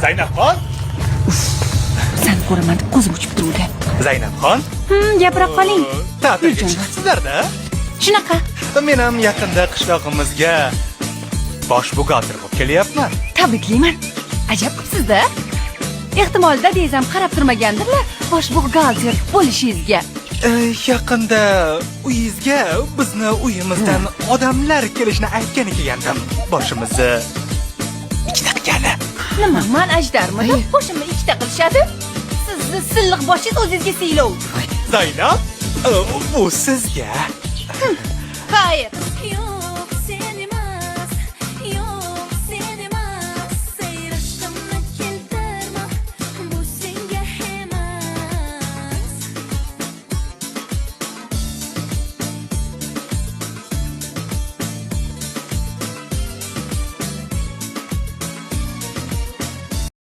Zaynabxon? Seni ko'raman deb ko'zim uchib turuvdi. Zaynabxon? Gapira qoling. Ta'tilga Yurjon. chiqibsizlar-da? Shunaqa. Men ham yaqinda qishlog'imizga bosh buxgalter bo'lib kelyapman. Tabriklayman. Ajab sizda. Ehtimol dadingiz ham qarab turmagandirlar bosh buxgalter bo'lishingizga. Yaqinda uyingizga bizni uyimizdan odamlar kelishini aytgan ekandim. Boshimizni ikkita qilgani. Nima, men ajdarmidim? Boshimni ikkita qilishadi. Sizni silliq boshingiz o'zingizga siylov. Zaynab, bu sizga. Xayr.